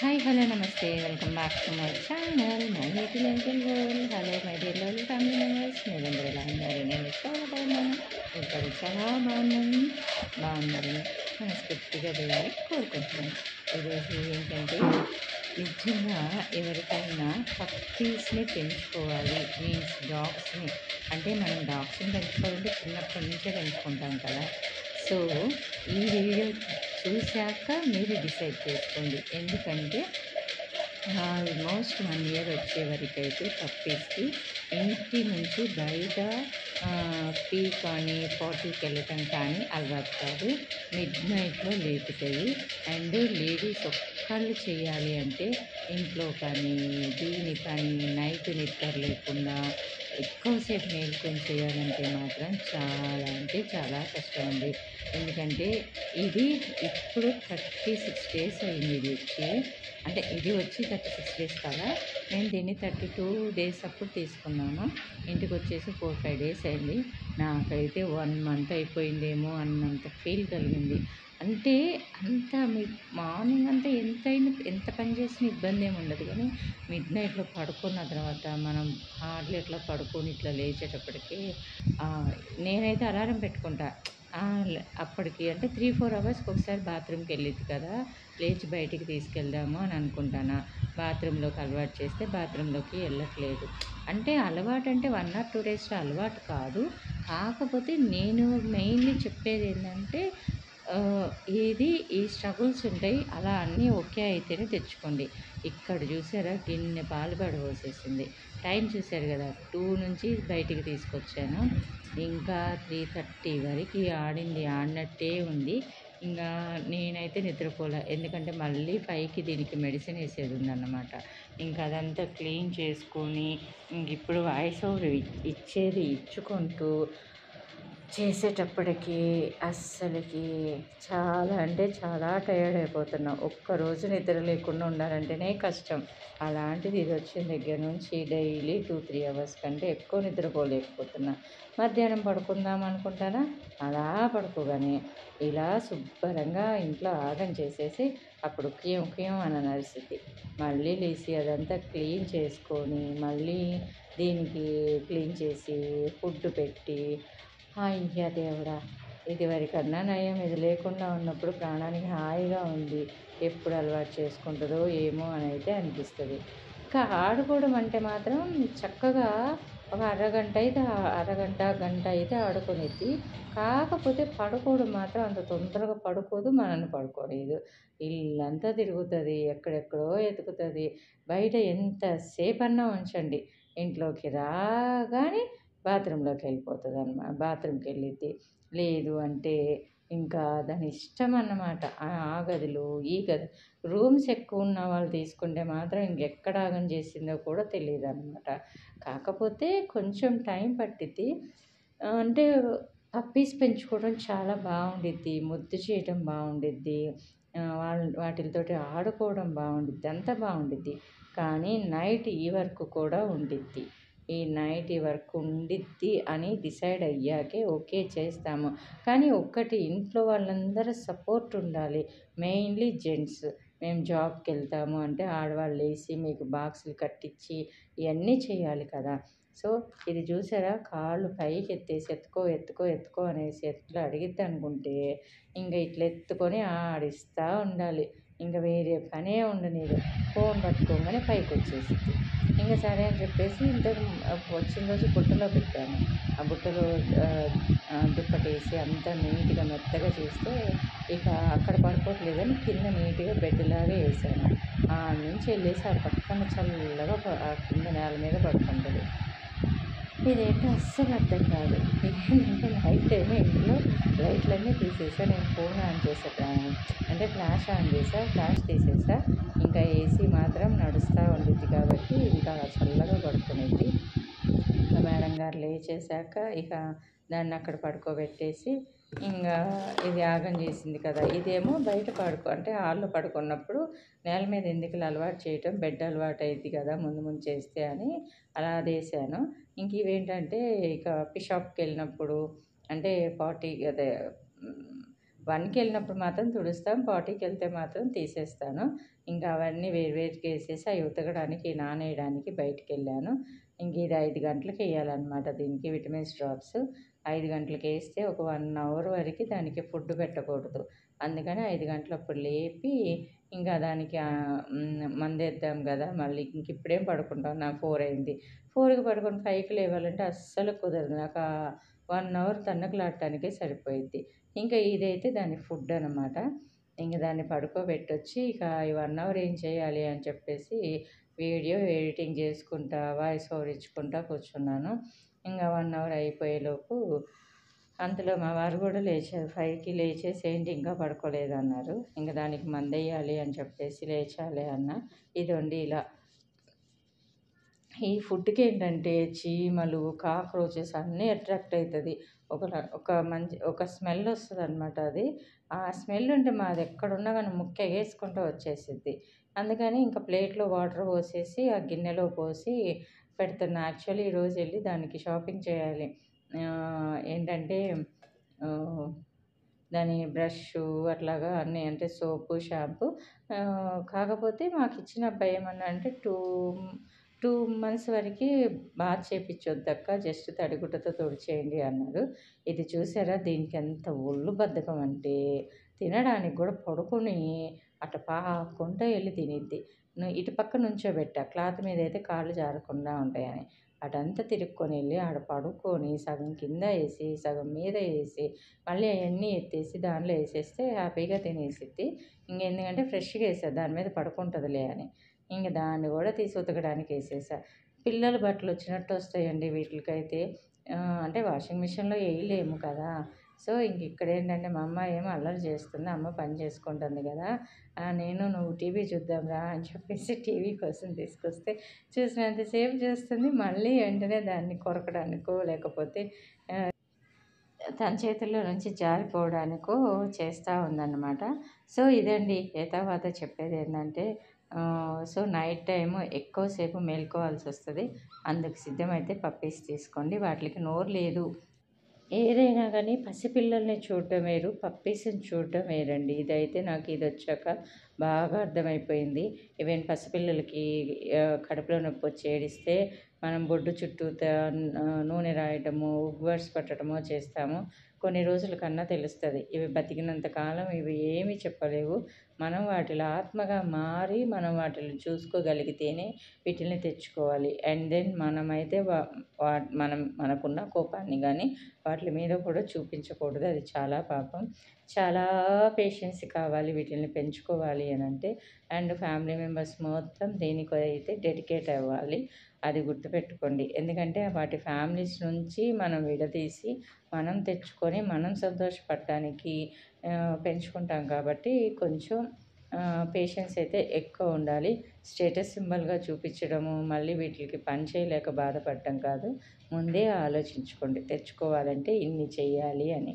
Hi hello నమస్తే welcome back to my channel my little little world. Hello my dear lovely family members, మీరందరూ ఎలా ఉన్నారు? నేను చాలా బాగున్నాను. ఇక్కడ చాలా బాగున్నారని మనస్ఫూర్తిగా దేవుని కోరుకుంటున్నాను. ఈరోజు ఏంటంటే నిజంగా ఎవరికైనా పప్పీస్ని పెంచుకోవాలి, మీన్స్ డాగ్స్ని. అంటే మనం డాగ్స్ని పెంచుకోవాలంటే చిన్నప్పటి నుంచే పెంచుకుంటాం కదా. సో ఈ వీడియో చూశాక మీరు డిసైడ్ చేసుకోండి. ఎందుకంటే ఆల్మోస్ట్ 1 ఇయర్ వచ్చే వరకైతే పప్పీస్కి ఇంటి నుంచి బయట పీ కానీ పార్టీకి వెళ్ళటం కానీ అలవాటు కాదు. మిడ్ నైట్లో లేపుతాయి. అండ్ లేడీస్ ఒక్కళ్ళు చేయాలి అంటే ఇంట్లో కానీ దీని కానీ నైట్ నిద్ర లేకుండా ఎక్కువసేపు మేలుకొని చేయాలంటే మాత్రం చాలా అంటే చాలా కష్టం అండి. ఎందుకంటే ఇది ఇప్పుడు 36 డేస్ అయింది ఇది వచ్చి. అంటే ఇది వచ్చి 36 డేస్ కదా, నేను దీన్ని 32 డేస్ అప్పుడు తీసుకున్నాను. ఇంటికి వచ్చేసి 4-5 డేస్ అయింది. నాకైతే 1 మంత్ అయిపోయిందేమో అన్నంత ఫీల్ కలిగింది. అంటే అంత మార్నింగ్ అంతా ఎంత పని చేసినా ఇబ్బంది ఏమి ఉండదు, కానీ మిడ్ నైట్లో పడుకున్న తర్వాత మనం హార్డ్లీ ఇట్లా పడుకొని ఇట్లా లేచేటప్పటికి నేనైతే అలారం పెట్టుకుంటా. అప్పటికి అంటే 3-4 అవర్స్కి ఒకసారి బాత్రూమ్కి వెళ్ళిద్ది కదా, లేచి బయటికి తీసుకెళ్దాము అని అనుకుంటాను. బాత్రూంలోకి అలవాటు చేస్తే బాత్రూంలోకి వెళ్ళట్లేదు. అంటే అలవాటు అంటే 1 or 2 డేస్లో అలవాటు కాదు. కాకపోతే నేను మెయిన్లీ చెప్పేది ఏంటంటే ఇది ఈ స్ట్రగుల్స్ ఉంటాయి. అలా అన్నీ ఓకే అయితేనే తెచ్చుకోండి. ఇక్కడ చూసారా గిన్నె పాలు పడబోసేసింది. టైం చూసారు కదా, 2 నుంచి బయటికి తీసుకొచ్చాను. ఇంకా 3:30 వరకు ఆడింది, ఆడినట్టే ఉంది. ఇంకా నేనైతే నిద్రపోలే. ఎందుకంటే మళ్ళీ 5కి దీనికి మెడిసిన్ వేసేది ఉందన్నమాట. ఇంకా అదంతా క్లీన్ చేసుకొని ఇంక ఇప్పుడు వాయిస్ ఓవర్ ఇచ్చేది ఇచ్చుకుంటూ చేసేటప్పటికి అస్సలకి చాలా అంటే చాలా టయర్డ్ అయిపోతున్నా. ఒక్కరోజు నిద్ర లేకుండా ఉండాలంటేనే కష్టం. అలాంటిది ఇది వచ్చిన దగ్గర నుంచి డైలీ 2-3 అవర్స్ కంటే ఎక్కువ నిద్రపోలేకపోతున్నా. మధ్యాహ్నం పడుకుందాం అనుకుంటానా, అలా పడుకోగానే ఇలా శుభ్రంగా ఇంట్లో ఆగం చేసేసి అప్పుడు కియం కియం అని అరిసిద్ది. మళ్ళీ లేచి అదంతా క్లీన్ చేసుకొని మళ్ళీ దీనికి క్లీన్ చేసి ఫుడ్ పెట్టి, అయ్య దేవుడా! ఇదివరకన్నా నయం. ఇది లేకుండా ఉన్నప్పుడు ప్రాణానికి హాయిగా ఉంది. ఎప్పుడు అలవాటు చేసుకుంటుందో ఏమో అని అయితే అనిపిస్తుంది. ఇంకా ఆడుకోవడం అంటే మాత్రం చక్కగా ఒక అరగంట, గంట అయితే ఆడుకునిద్ది. కాకపోతే పడుకోవడం మాత్రం అంత తొందరగా పడుకోదు, మనల్ని పడుకోనీయదు. ఇల్లంతా తిరుగుతుంది, ఎక్కడెక్కడో ఎతుకుతుంది. బయట ఎంతసేపన్నా ఉంచండి, ఇంట్లోకి రాగానే బాత్రూమ్‌కి వెళ్ళిద్ది. లేదు అంటే ఇంకా దాని ఇష్టం అన్నమాట. ఆ గదిలో, ఈ గది రూమ్స్ ఎక్కువ ఉన్న వాళ్ళు తీసుకుంటే మాత్రం ఇంకెక్కడ ఆగం చేసిందో కూడా తెలీదనమాట. కాకపోతే కొంచెం టైం పట్టిద్ది. అంటే పప్పీస్ పెంచుకోవడం చాలా బావుండిద్ది. ముద్దు చేయటం బావుండిద్ది. వాటిలతోటి ఆడుకోవడం బావుండిద్ది. అంతా బావుండిద్ది. కానీ నైట్ ఈ వర్క్ కూడా ఉండిద్ది. ఈ నైట్ ఈ వర్క్ ఉండిద్ది అని డిసైడ్ అయ్యాకే ఓకే చేస్తాము. కానీ ఒక్కటి, ఇంట్లో వాళ్ళందరూ సపోర్ట్ ఉండాలి. Mainly gents. మేము జాబ్‌కెళ్తాము అంటే ఆడవాళ్ళు లేసి మీకు బాక్సులు కట్టించి ఇవన్నీ చేయాలి కదా. సో ఇది చూసారా, కాళ్ళు పైకెత్తేసి ఎత్తుకో అనేసి ఎట్లా అడిగిద్దనుకుంటే ఇంక ఇట్లా ఎత్తుకొని ఆడిస్తా ఉండాలి. ఇంక వేరే పనే ఉండనీయదు. ఫోన్ పట్టుకోగానే పైకొచ్చేసిద్ది. ఇంక సరే అని చెప్పేసి వచ్చిన రోజు బుట్టలో పెట్టాను. ఆ బుట్టలో దుప్పటేసి అంతా నీట్‌గా మెత్తగా చేస్తే ఇక అక్కడ పడుకోవట్లేదని కింద నీట్‌గా బెడ్‌లాగా ఏసాను. ఆడ నుంచి వెళ్ళేసి ఆ పక్కన చల్లగా కింద నేల మీద పడుకుంటది. ఇదేంటో అస్సలు అర్థం కాదు. ఇదేంటంటే నైట్ టైమ్ ఇంట్లో లైట్లన్నీ తీసేసా. నేను ఫోన్ ఆన్ చేసా, అంటే ఫ్లాష్ ఆన్ చేసా, ఫ్లాష్ తీసేసా. ఇంకా ఏసీ మాత్రం నడుస్తూ ఉండిద్ది కాబట్టి ఇంకా చల్లగా పడుకునిద్ది. మేడం గారు లేచేశాక ఇక దాన్ని అక్కడ పడుకోబెట్టేసి ఇంకా ఇది ఆగం చేసింది కదా, ఇదేమో బయట అంటే హాల్‌లో పడుకున్నప్పుడు నేల మీద ఎందుకులే అలవాటు చేయటం, బెడ్ అలవాటు అయిద్ది కదా ముందు ముందు చేస్తే అని అలా అదేశాను. ఇంక ఇవేంటంటే ఇక షాప్‌కెళ్ళినప్పుడు అంటే పార్టీ అదే 1కి వెళ్ళినప్పుడు మాత్రం తుడుస్తాం, పార్టీకి వెళ్తే మాత్రం తీసేస్తాను. ఇంకా అవన్నీ వేరువేరుగా వేసేసి అవి ఉతకడానికి నానేయడానికి బయటికి వెళ్ళాను. ఇంక ఇది 5 గంటలకు వేయాలన్నమాట దీనికి విటమిన్స్ డ్రాప్స్. 5 గంటలకు వేస్తే ఒక 1 అవర్ వరకు దానికి ఫుడ్ పెట్టకూడదు. అందుకని 5 గంటలప్పుడు లేపి ఇంకా దానికి మందేద్దాం కదా, మళ్ళీ ఇంక ఇప్పుడేం పడుకుంటాం, నా 4 అయింది. 4కి పడుకొని 5కి లేవాలంటే అస్సలు కుదరదు. నాకు 1 అవర్ తన్నకలాడటానికే సరిపోయిద్ది. ఇంకా ఇదైతే దాని ఫుడ్ అనమాట. ఇంక దాన్ని పడుకోబెట్టొచ్చి ఇక ఈ 1 అవర్ ఏం చేయాలి అని చెప్పేసి వీడియో ఎడిటింగ్ చేసుకుంటా, వాయిస్ ఓవర్ ఇచ్చుకుంటా కూర్చున్నాను. ఇంకా 1 అవర్ అయిపోయేలోపు అంతలో మా వారు కూడా లేచారు. 5కి లేచేసి ఏంటి ఇంకా పడుకోలేదన్నారు. ఇంక దానికి మందెయ్యాలి అని చెప్పేసి లేచాలే అన్న. ఇదండి ఇలా. ఈ ఫుడ్‌కి ఏంటంటే చీమలు, కాక్రోచెస్ అన్నీ అట్రాక్ట్ అవుతుంది. ఒక స్మెల్ వస్తుందనమాట అది. ఆ స్మెల్ ఉంటే మాది ఎక్కడున్నా కానీ ముక్క ఎగేసుకుంటూ వచ్చేసిద్ది. అందుకని ఇంకా ప్లేట్‌లో వాటర్ పోసేసి ఆ గిన్నెలో పోసి పెడుతున్నా. యాక్చువల్లీ ఈరోజు వెళ్ళి దానికి షాపింగ్ చేయాలి. ఏంటంటే ఆహ్, దాని బ్రషు అట్లాగా అన్నీ, అంటే సోపు, షాంపూ. కాకపోతే మాకిచ్చిన అబ్బాయి ఏమన్నా అంటే 2 మంత్స్ వరకి బాత్ చేపిచ్చొద్దక్క, జస్ట్ తడిగుడ్డతో తుడిచేయండి అన్నారు. ఇది చూసారా దీనికి ఎంత ఒళ్ళు బద్ధకం అంటే, తినడానికి గూడా పడుకొని అట్ట పాక్కుంటా ఎళ్లి తినిద్ది. ఇటు పక్క నుంచోబెట్టా క్లాత్ మీదయితే కాళ్ళు జారకుండా ఉంటాయని. అటంతా తిరుక్కొనెళ్ళి ఆడ పడుకొని సగం కింద ఏసి, సగం మీద ఏసి, మళ్ళీ అయన్నీ ఎత్తేసి దానిలో ఏసేస్తే హ్యాపీగా తినేసిద్ది. ఇంకెందుకంటే ఫ్రెష్‌గా ఏసా దాని మీద పడుకుంటదిలే అని. ఇంక దాన్ని గూడా తీసి ఉతకడానికేసేసా. పిల్లల బట్టలొచ్చినట్టు వస్తాయండి వీటిలకైతే. అంటే వాషింగ్ మిషన్‌లో ఎయలేము కదా! సో, ఇక్కడేంటంటే మా అమ్మాయి ఏమో అల్లరి చేస్తుంది. అమ్మ పని చేసుకుంటుంది గదా! నువ్వు టీవీ చూద్దాం రా అని చెప్పేసి టీవీ కోసం తీసుకొస్తే చూసినంత సేపు చూస్తుంది. మళ్ళీ వెంటనే దాన్ని కొరకడానికో, లేకపోతే తన చేతుల్లో నుంచి జారిపోవడానికో చేస్తూ ఉందన్నమాట. సో, ఇదండి యథావాత చెప్పేదేంటంటే సో, నైట్ టైము ఎక్కువసేపు మేలుకోవాల్సొస్తది. అందుకు సిద్ధమైతే పప్పీస్ తీసుకోండి. వాటిలికి నోరు లేదు. ఏదైనా గానీ పసిపిల్లల్ని చూడటం వేరు, పప్పీస్‌ని చూడటం వేరండి. ఇదైతే నాకు ఇదొచ్చాక బాగా అర్థమైపోయింది. ఈవెన్ పసిపిల్లలకి కడుపులో నొప్పొచ్చి ఏడిస్తే మనం బొడ్డు చుట్టూతా నూనె రాయటమో, ఉగ్వర్స్ పట్టడమో చేస్తాము. కొన్ని రోజుల కన్నా తెలుస్తది. ఇవి బతికినంత కాలం ఇవి ఏమీ చెప్పలేవు. మనం వాటిలో ఆత్మగా మారి మనం వాటిల్ని చూసుకోగలిగితేనే వీటిల్ని తెచ్చుకోవాలి. అండ్ దెన్ మనమైతే మనకున్న కోపాన్ని గానీ వాటి మీద కూడా చూపించకూడదు. అది చాలా పాపం. చాలా పేషెన్స్ కావాలి వీటిల్ని పెంచుకోవాలి అనంటే. అండ్ ఫ్యామిలీ మెంబర్స్ మొత్తం దేనికైతే డెడికేట్ అవ్వాలి. అది గుర్తుపెట్టుకోండి. ఎందుకంటే వాటి ఫ్యామిలీస్ నుంచి మనం విడదీసి, మనం తెచ్చుకొని, మనం సంతోషపడటానికి పెంచుకుంటాం కాబట్టి కొంచెం పేషెన్స్ అయితే ఎక్కువ ఉండాలి. స్టేటస్ సింబల్‌గా చూపించడము, మళ్ళీ వీటిలికి పని చేయలేక బాధపడటం కాదు. ముందే ఆలోచించుకోండి తెచ్చుకోవాలంటే ఇన్ని చెయ్యాలి అని.